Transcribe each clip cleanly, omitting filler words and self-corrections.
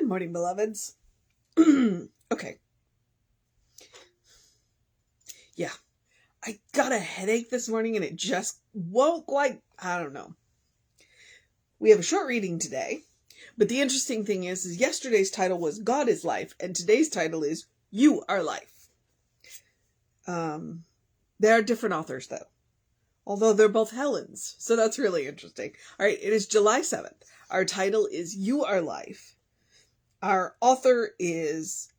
Good morning, beloveds. Okay. Yeah. I got a headache this morning and it just won't quite, I don't know. We have a short reading today, but the interesting thing is yesterday's title was God is Life, and today's title is You Are Life. They are different authors, though, although they're both Helens, so that's really interesting. All right, it is July 7th. Our title is You Are Life. Our author is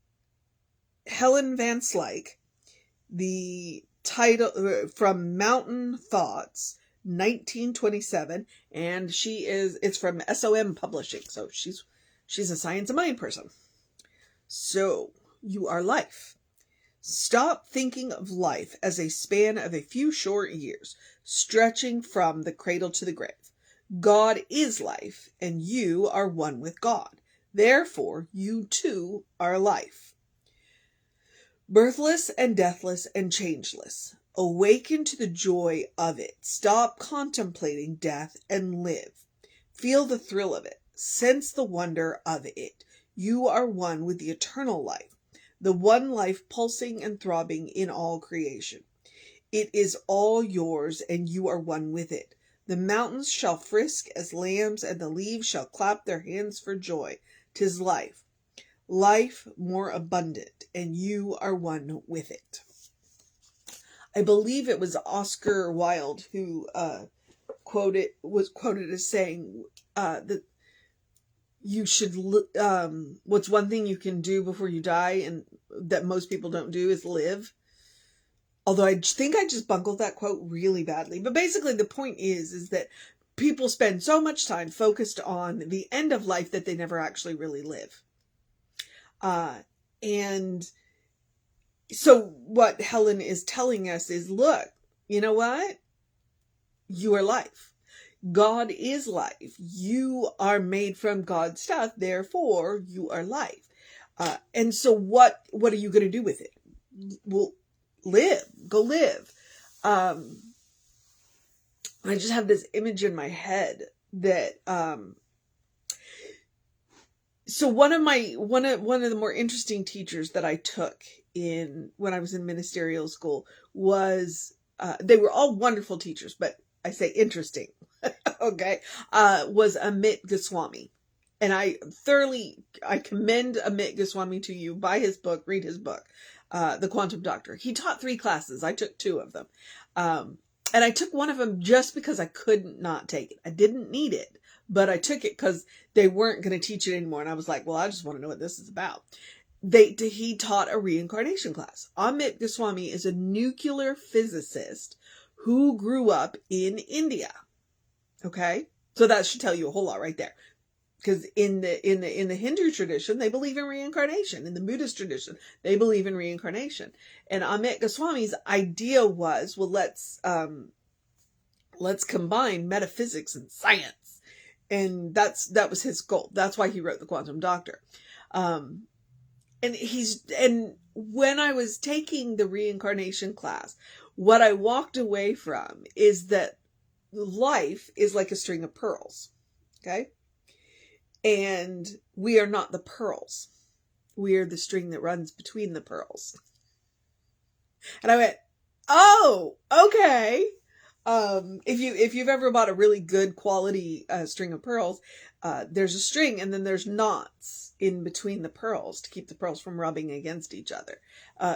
Helen van Slyke. The title from Mountain Thoughts, 1927, and it's from SOM Publishing, so she's a Science of Mind person. So, You Are Life. Stop thinking of life as a span of a few short years, stretching from the cradle to the grave. God is life, and you are one with God. Therefore, you too are life. Birthless and deathless and changeless. Awaken to the joy of it. Stop contemplating death and live. Feel the thrill of it. Sense the wonder of it. You are one with the eternal life, the one life pulsing and throbbing in all creation. It is all yours, and you are one with it. The mountains shall frisk as lambs, and the leaves shall clap their hands for joy. 'Tis life. Life more abundant, and you are one with it. I believe it was Oscar Wilde who was quoted as saying that you should, what's one thing you can do before you die and that most people don't do is live. Although I think I just bungled that quote really badly. But basically the point is that people spend so much time focused on the end of life that they never actually really live. And so what Helen is telling us is, look, you know what? You are life. God is life. You are made from God's stuff. Therefore, you are life. And so what are you going to do with it? Well, live. Go live. I just have this image in my head that, so one of the more interesting teachers that I took when I was in ministerial school was, they were all wonderful teachers, but I say interesting, okay, was Amit Goswami. And I commend Amit Goswami to you. Buy his book, read his book, The Quantum Doctor. He taught 3 classes. I took 2 of them. And I took one of them just because I couldn't not take it. I didn't need it, but I took it because they weren't going to teach it anymore. And I was like, well, I just want to know what this is about. He taught a reincarnation class. Amit Goswami is a nuclear physicist who grew up in India. Okay. So that should tell you a whole lot right there. Because in the Hindu tradition, they believe in reincarnation. In the Buddhist tradition, they believe in reincarnation. And Amit Goswami's idea was, well, let's combine metaphysics and science. And that was his goal. That's why he wrote The Quantum Doctor. And when I was taking the reincarnation class, what I walked away from is that life is like a string of pearls. Okay? And we are not the pearls. We are the string that runs between the pearls. And I went, oh, okay. If you've ever bought a really good quality string of pearls, there's a string and then there's knots in between the pearls to keep the pearls from rubbing against each other.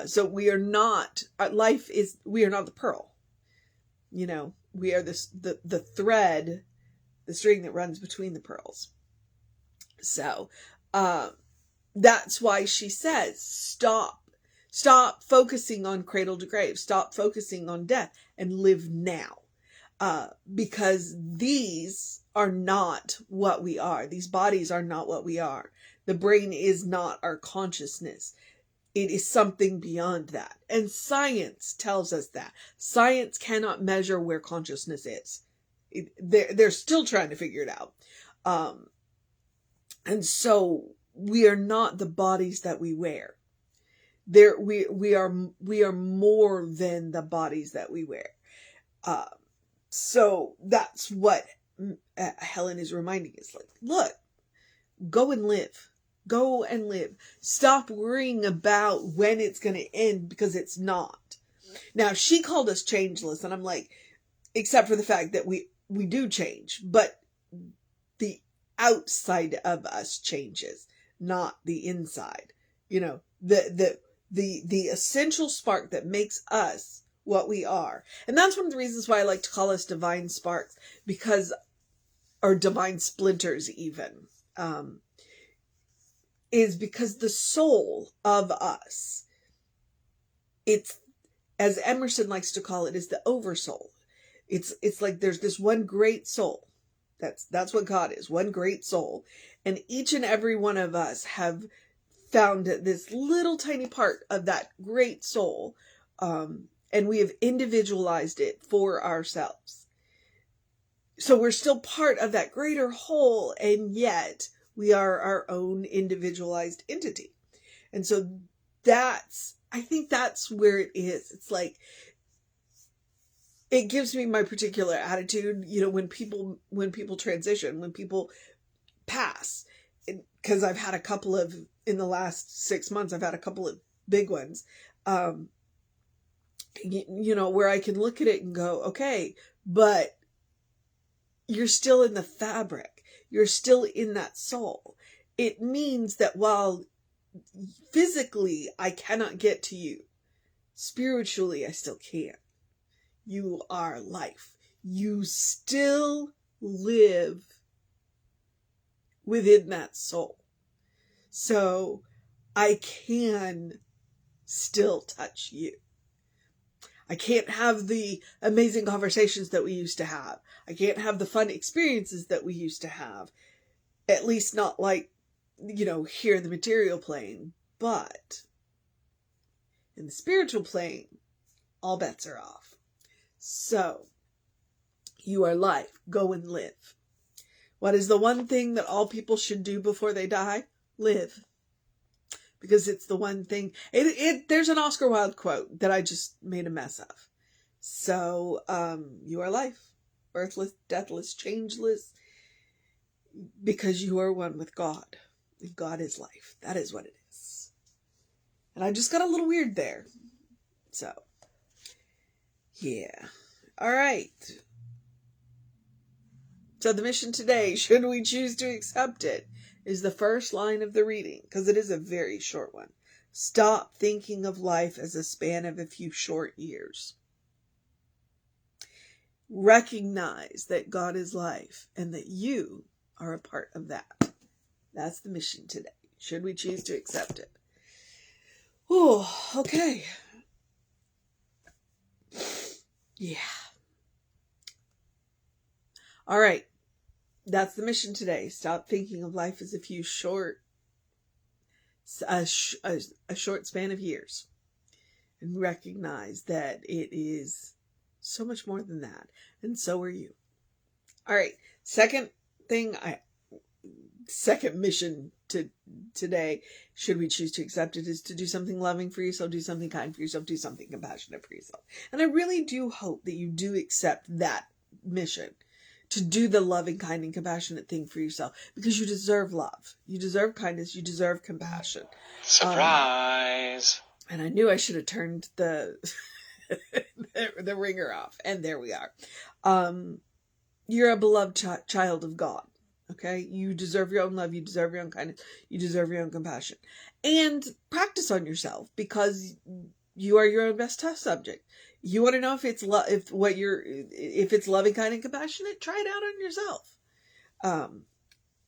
So we are not, we are not the pearl. You know, we are the thread, the string that runs between the pearls. So, that's why she says, stop focusing on cradle to grave. Stop focusing on death and live now. Because these are not what we are. These bodies are not what we are. The brain is not our consciousness. It is something beyond that. And science tells us that. Science cannot measure where consciousness is. They're still trying to figure it out. And so we are not the bodies that we wear. We are more than the bodies that we wear. So that's what Helen is reminding us. Like, look, go and live. Go and live. Stop worrying about when it's going to end, because it's not. Now, she called us changeless, and I'm like, except for the fact that we do change, but the outside of us changes, not the inside. You know, the essential spark that makes us what we are. And that's one of the reasons why I like to call us divine sparks, because, or divine splinters even, is because the soul of us, it's, as Emerson likes to call it, is the oversoul. It's like there's this one great soul. That's what God is, one great soul. And each and every one of us have found this little tiny part of that great soul. And we have individualized it for ourselves. So we're still part of that greater whole, and yet we are our own individualized entity. And so I think that's where it is. It's like, it gives me my particular attitude, you know, when people transition, when people pass, because I've had a couple of, in the last 6 months, I've had a couple of big ones, you know, where I can look at it and go, okay, but you're still in the fabric. You're still in that soul. It means that while physically I cannot get to you, spiritually I still can. You are life. You still live within that soul. So I can still touch you. I can't have the amazing conversations that we used to have. I can't have the fun experiences that we used to have. At least not like, you know, here in the material plane. But in the spiritual plane, all bets are off. So, you are life. Go and live. What is the one thing that all people should do before they die? Live. Because it's the one thing. There's an Oscar Wilde quote that I just made a mess of. So, you are life. Birthless, deathless, changeless. Because you are one with God. And God is life. That is what it is. And I just got a little weird there. So, yeah. All right. So the mission today, should we choose to accept it, is the first line of the reading, because it is a very short one. Stop thinking of life as a span of a few short years. Recognize that God is life and that you are a part of that. That's the mission today. Should we choose to accept it? Oh, okay. Yeah. All right. That's the mission today. Stop thinking of life as a few short span of years, and recognize that it is so much more than that, and so are you. All right, second mission to today, should we choose to accept it, is to do something loving for yourself, do something kind for yourself, do something compassionate for yourself. And I really do hope that you do accept that mission, to do the loving, kind, and compassionate thing for yourself, because you deserve love. You deserve kindness. You deserve compassion. Surprise! And I knew I should have turned the the ringer off. And there we are. You're a beloved child of God. Okay? You deserve your own love. You deserve your own kindness. You deserve your own compassion. And practice on yourself, because you are your own best test subject. You want to know if it's if it's loving, kind, and compassionate, try it out on yourself.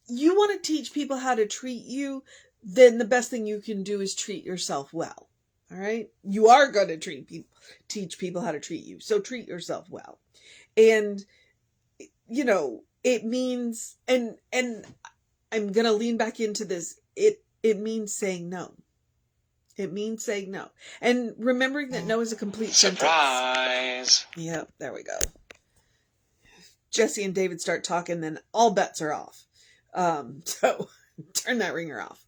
You want to teach people how to treat you, then the best thing you can do is treat yourself well. All right? You are going to teach people how to treat you. So treat yourself well. And, you know, it means, and I'm going to lean back into this. It means saying no. It means saying no. And remembering that no is a complete sentence. Surprise! Yep, there we go. Jesse and David start talking, then all bets are off. So turn that ringer off.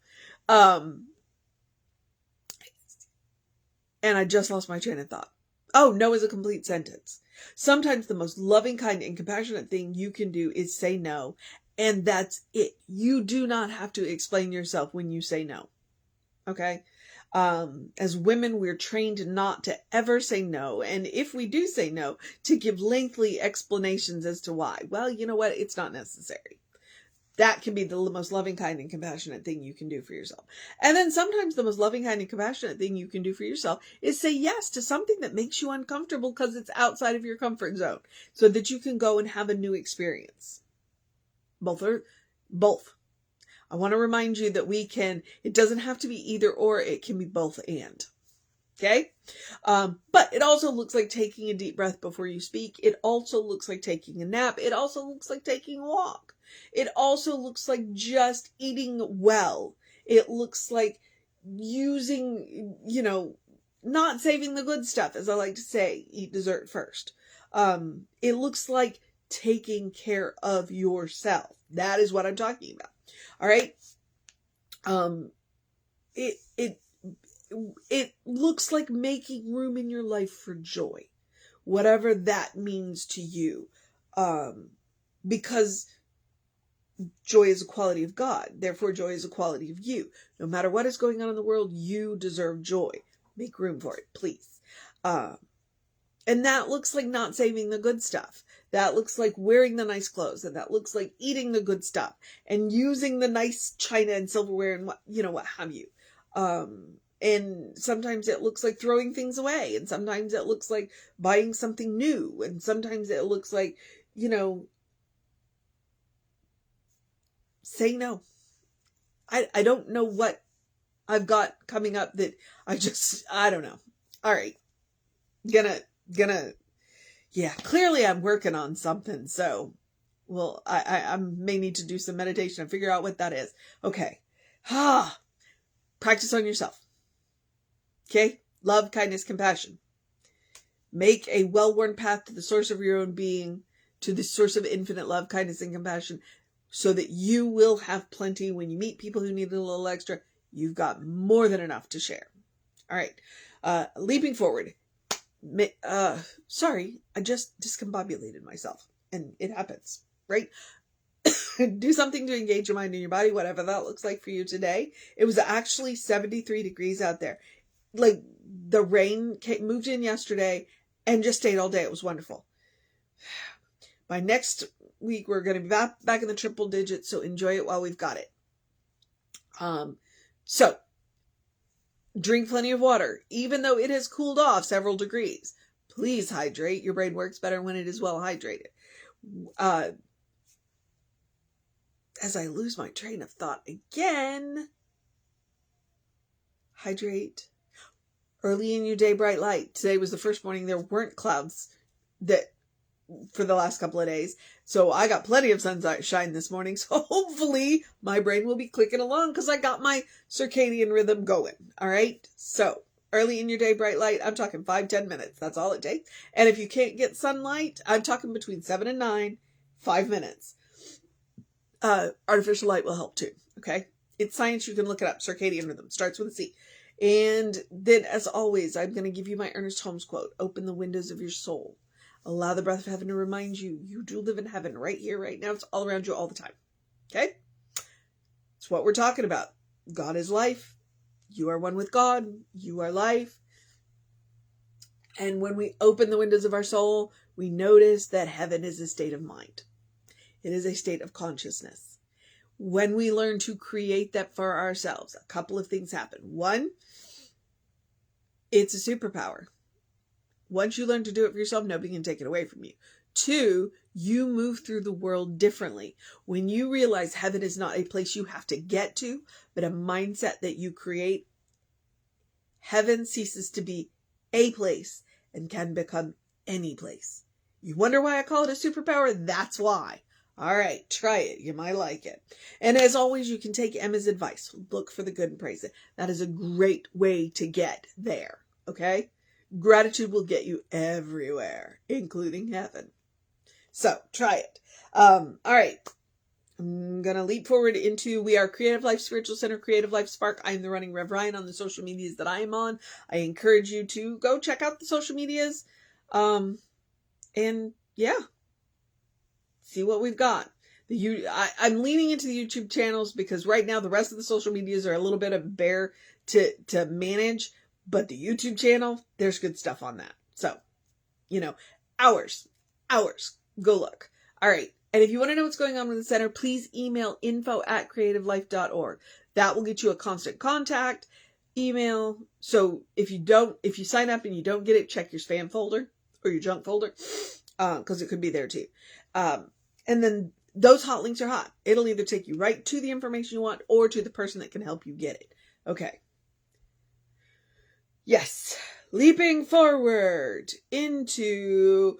And I just lost my train of thought. Oh, no is a complete sentence. Sometimes the most loving, kind, and compassionate thing you can do is say no, And that's it. You do not have to explain yourself when you say no. Okay? As women, we're trained not to ever say no. And if we do say no, to give lengthy explanations as to why. Well, you know what? It's not necessary. That can be the most loving, kind, and compassionate thing you can do for yourself. And then sometimes the most loving, kind, and compassionate thing you can do for yourself is say yes to something that makes you uncomfortable because it's outside of your comfort zone, so that you can go and have a new experience. Both. I want to remind you that it doesn't have to be either or, it can be both and. Okay? But it also looks like taking a deep breath before you speak. It also looks like taking a nap. It also looks like taking a walk. It also looks like just eating well. It looks like using, not saving the good stuff, as I like to say, eat dessert first. It looks like taking care of yourself. That is what I'm talking about. All right. It looks like making room in your life for joy, whatever that means to you. Because joy is a quality of God. Therefore, joy is a quality of you. No matter what is going on in the world, you deserve joy. Make room for it, please. And that looks like not saving the good stuff. That looks like wearing the nice clothes. And that looks like eating the good stuff. And using the nice china and silverware and what have you. And sometimes it looks like throwing things away. And sometimes it looks like buying something new. And sometimes it looks like, say no. I don't know what I've got coming up that I don't know. All right. Clearly I'm working on something. So, well, I may need to do some meditation and figure out what that is. Okay. Practice on yourself. Okay. Love, kindness, compassion. Make a well-worn path to the source of your own being, to the source of infinite love, kindness, and compassion, so that you will have plenty when you meet people who need a little extra. You've got more than enough to share. All right. Leaping forward. Sorry, I just discombobulated myself, and it happens, right? Do something to engage your mind and your body, whatever that looks like for you today. It was actually 73 degrees out there. Like, the rain moved in yesterday and just stayed all day. It was wonderful. By next week, we're going to be back in the triple digits, so enjoy it while we've got it. So, drink plenty of water, even though it has cooled off several degrees. Please hydrate. Your brain works better when it is well hydrated. As I lose my train of thought again, hydrate. Early in your day, bright light. Today was the first morning there weren't clouds for the last couple of days. So I got plenty of sunshine this morning. So hopefully my brain will be clicking along because I got my circadian rhythm going. All right. So early in your day, bright light. I'm talking 5-10 minutes. That's all it takes. And if you can't get sunlight, I'm talking between 7 and 9, 5 minutes. Artificial light will help too. Okay. It's science. You can look it up. Circadian rhythm starts with a C. And then, as always, I'm going to give you my Ernest Holmes quote. Open the windows of your soul. Allow the breath of heaven to remind you, you do live in heaven right here, right now. It's all around you all the time. Okay? It's what we're talking about. God is life. You are one with God. You are life. And when we open the windows of our soul, we notice that heaven is a state of mind. It is a state of consciousness. When we learn to create that for ourselves, a couple of things happen. One, it's a superpower. Once you learn to do it for yourself, nobody can take it away from you. Two, you move through the world differently. When you realize heaven is not a place you have to get to, but a mindset that you create, heaven ceases to be a place and can become any place. You wonder why I call it a superpower? That's why. All right, try it. You might like it. And as always, you can take Emma's advice. Look for the good and praise it. That is a great way to get there. Okay? Gratitude will get you everywhere, including heaven. So, try it. All right. I'm going to leap forward into We Are Creative Life Spiritual Center, Creative Life Spark. I'm the running Rev Ryan on the social medias that I am on. I encourage you to go check out the social medias. And yeah. See what we've got. I'm leaning into the YouTube channels because right now the rest of the social medias are a little bit of a bear to manage, but the YouTube channel, there's good stuff on that. So, hours, go look. All right. And if you want to know what's going on with the center, please email info@creativelife.org. That will get you a constant contact email. So if you sign up and you don't get it, check your spam folder or your junk folder, because it could be there too. And then those hot links are hot. It'll either take you right to the information you want or to the person that can help you get it. Okay. Yes. Leaping forward into,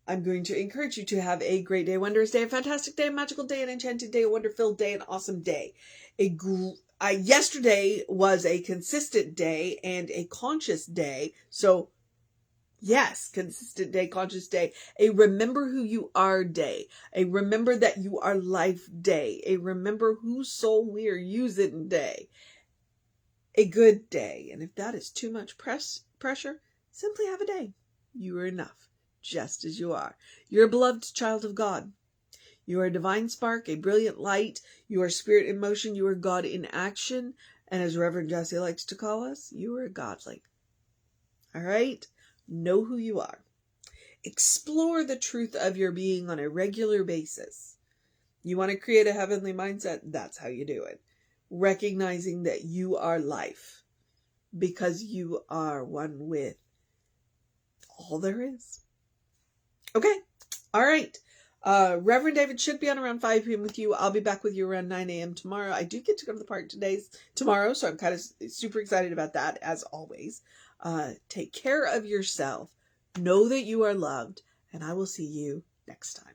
I'm going to encourage you to have a great day, wondrous day, a fantastic day, a magical day, an enchanted day, a wonder-filled day, an awesome day. Yesterday was a consistent day and a conscious day. So yes, consistent day, conscious day, a remember who you are day, a remember that you are life day, a remember whose soul we are using day, a good day. And if that is too much pressure, simply have a day. You are enough, just as you are. You're a beloved child of God. You are a divine spark, a brilliant light. You are spirit in motion. You are God in action. And as Reverend Jesse likes to call us, you are godly. All right? Know who you are. Explore the truth of your being on a regular basis. You want to create a heavenly mindset? That's how you do it. Recognizing that you are life because you are one with all there is. Okay. All right. Reverend David should be on around 5 p.m. with you. I'll be back with you around 9 a.m. tomorrow. I do get to go to the park tomorrow, so I'm kind of super excited about that, as always. Take care of yourself. Know that you are loved, and I will see you next time.